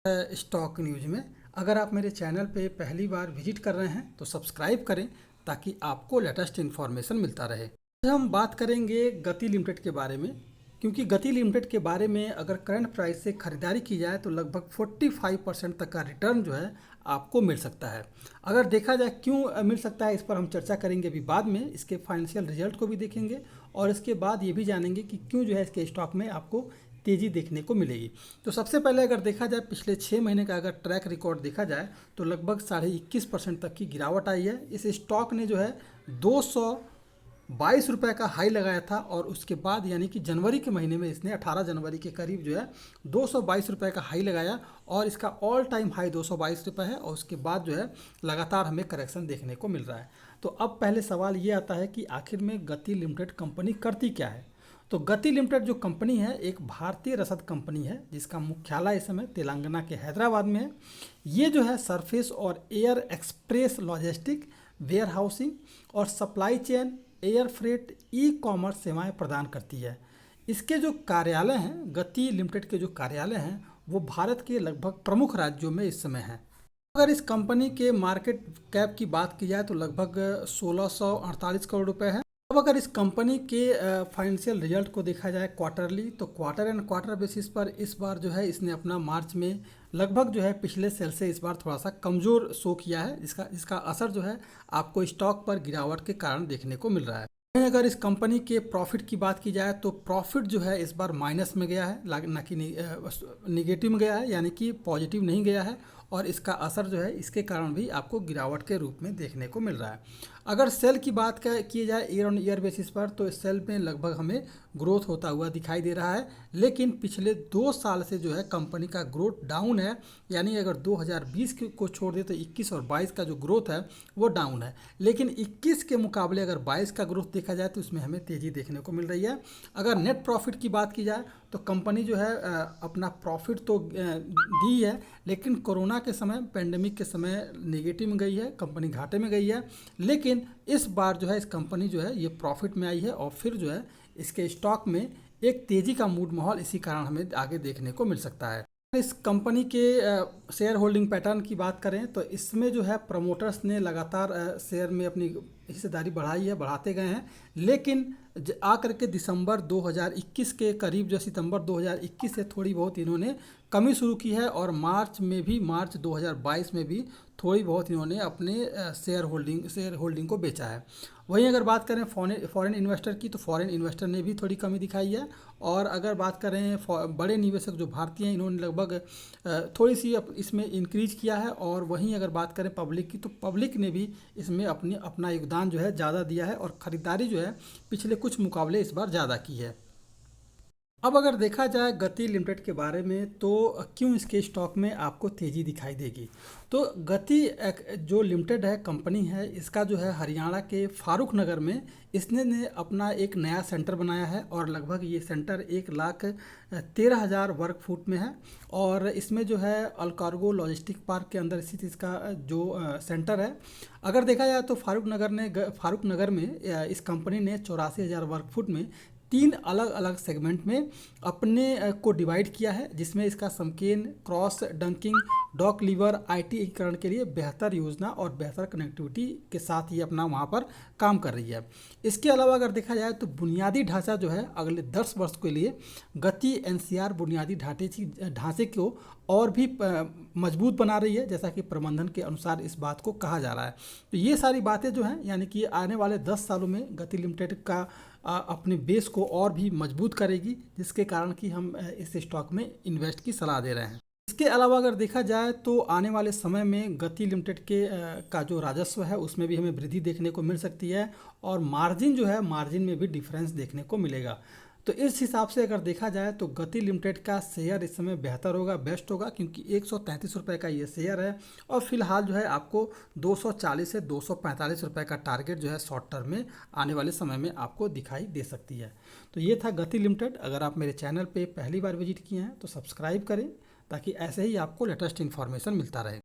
Stock news में। अगर आप मेरे चैनल पे पहली बार विजिट कर रहे हैं तो सब्सक्राइब करें ताकि आपको लेटेस्ट इन्फॉर्मेशन मिलता रहे। आज हम बात करेंगे गति लिमिटेड के बारे में, क्योंकि गति लिमिटेड के बारे में अगर करंट प्राइस से खरीदारी की जाए तो लगभग 45% तक का रिटर्न जो है आपको मिल सकता है। अगर देखा जाए क्यों मिल सकता है, इस पर हम चर्चा करेंगे अभी बाद में। इसके फाइनेंशियल रिजल्ट को भी देखेंगे और इसके बाद ये भी जानेंगे कि क्यों जो है इसके स्टॉक में आपको तेज़ी देखने को मिलेगी। तो सबसे पहले अगर देखा जाए पिछले 6 महीने का अगर ट्रैक रिकॉर्ड देखा जाए तो लगभग 21.5% तक की गिरावट आई है। इस स्टॉक ने जो है 222 रुपये का हाई लगाया था और उसके बाद यानी कि जनवरी के महीने में इसने 18 जनवरी के करीब जो है 222 रुपये का हाई लगाया और इसका ऑल टाइम हाई 222 रुपये है और उसके बाद जो है लगातार हमें करेक्शन देखने को मिल रहा है। तो अब पहले सवाल ये आता है कि आखिर में गति लिमिटेड कंपनी करती क्या है। तो गति लिमिटेड जो कंपनी है एक भारतीय रसद कंपनी है जिसका मुख्यालय इस समय तेलंगाना के हैदराबाद में है। ये जो है सरफेस और air express logistic, warehousing और supply chain, air freight, e commerce सेवाएं प्रदान करती है। इसके जो कार्यालय हैं, गति लिमिटेड के जो कार्यालय हैं वो भारत के लगभग प्रमुख राज्यों में इस समय हैं। अगर इस कंपनी के मार्केट कैप की बात की जाए तो लगभग 1648 करोड़ रुपए है। अब अगर इस कंपनी के फाइनेंशियल रिजल्ट को देखा जाए क्वार्टरली, तो क्वार्टर एंड क्वार्टर बेसिस पर इस बार जो है इसने अपना मार्च में लगभग जो है पिछले सेल से इस बार थोड़ा सा कमज़ोर शो किया है, जिसका असर जो है आपको स्टॉक पर गिरावट के कारण देखने को मिल रहा है। वहीं अगर इस कंपनी के प्रॉफिट की बात की जाए तो प्रॉफिट जो है इस बार माइनस में गया है, ना कि निगेटिव में गया है, यानी कि पॉजिटिव नहीं गया है और इसका असर जो है इसके कारण भी आपको गिरावट के रूप में देखने को मिल रहा है। अगर सेल की बात की जाए ईयर ऑन ईयर बेसिस पर तो इस सेल में लगभग हमें ग्रोथ होता हुआ दिखाई दे रहा है, लेकिन पिछले 2 साल से जो है कंपनी का ग्रोथ डाउन है। यानी अगर 2020 को छोड़ दे तो 21 और 22 का जो ग्रोथ है वो डाउन है, लेकिन 21 के मुकाबले अगर 22 का ग्रोथ देखा जाए तो इसमें हमें तेज़ी देखने को मिल रही है। अगर नेट प्रॉफिट की बात की जाए तो कंपनी जो है अपना प्रॉफिट तो दी है, लेकिन कोरोना के समय, पेंडेमिक के समय नेगेटिव में गई है, कंपनी घाटे में गई है। लेकिन इस बार जो है इस कंपनी जो है ये प्रॉफिट में आई है और फिर जो है इसके स्टॉक में एक तेज़ी का मूड माहौल इसी कारण हमें आगे देखने को मिल सकता है। इस कंपनी के शेयर होल्डिंग पैटर्न की बात करें तो इसमें जो है प्रमोटर्स ने लगातार शेयर में अपनी हिस्सेदारी बढ़ाई है, बढ़ाते गए हैं, लेकिन आकर के दिसंबर 2021 के करीब जो सितंबर 2021 से थोड़ी बहुत इन्होंने कमी शुरू की है और मार्च 2022 में भी थोड़ी बहुत इन्होंने अपने शेयर होल्डिंग को बेचा है। वहीं अगर बात करें फॉरेन इन्वेस्टर की तो फॉरेन इन्वेस्टर ने भी थोड़ी कमी दिखाई है और अगर बात करें बड़े निवेशक जो भारतीय हैं इन्होंने लगभग थोड़ी सी इसमें इंक्रीज किया है। और वहीं अगर बात करें पब्लिक की तो पब्लिक ने भी इसमें अपना योगदान जो है ज़्यादा दिया है और ख़रीदारी जो है पिछले कुछ मुकाबले इस बार ज़्यादा की है। अब अगर देखा जाए गति लिमिटेड के बारे में तो क्यों इसके स्टॉक में आपको तेज़ी दिखाई देगी। तो गति जो लिमिटेड है कंपनी है, इसका जो है हरियाणा के फारूक नगर में इसने अपना एक नया सेंटर बनाया है और लगभग ये सेंटर 1,13,000 वर्ग फुट में है और इसमें जो है अलकार्गो लॉजिस्टिक पार्क के अंदर स्थित इसका जो सेंटर है। अगर देखा जाए तो फारूक नगर में इस कंपनी ने 84,000 वर्ग फुट में 3 अलग अलग सेगमेंट में अपने को डिवाइड किया है, जिसमें इसका समकेन, cross docking, dock lever, IT एकीकरण के लिए बेहतर योजना और बेहतर कनेक्टिविटी के साथ ये अपना वहाँ पर काम कर रही है। इसके अलावा अगर देखा जाए तो बुनियादी ढांचा जो है अगले 10 वर्ष के लिए गति एनसीआर बुनियादी ढांचे को और भी मजबूत बना रही है, जैसा कि प्रबंधन के अनुसार इस बात को कहा जा रहा है। तो ये सारी बातें जो हैं यानी कि आने वाले 10 सालों में गति लिमिटेड का अपने बेस को और भी मजबूत करेगी, जिसके कारण कि हम इस स्टॉक में इन्वेस्ट की सलाह दे रहे हैं। इसके अलावा अगर देखा जाए तो आने वाले समय में गति लिमिटेड के का जो राजस्व है उसमें भी हमें वृद्धि देखने को मिल सकती है और मार्जिन जो है मार्जिन में भी डिफरेंस देखने को मिलेगा। तो इस हिसाब से अगर देखा जाए तो गति लिमिटेड का शेयर इस समय बेहतर होगा, बेस्ट होगा, क्योंकि 133 रुपये का ये शेयर है और फिलहाल जो है आपको 240 से 245 रुपये का टारगेट जो है शॉर्ट टर्म में आने वाले समय में आपको दिखाई दे सकती है। तो ये था गति लिमिटेड। अगर आप मेरे चैनल पे पहली बार विजिट किए हैं तो सब्सक्राइब करें ताकि ऐसे ही आपको लेटेस्ट इन्फॉर्मेशन मिलता रहे।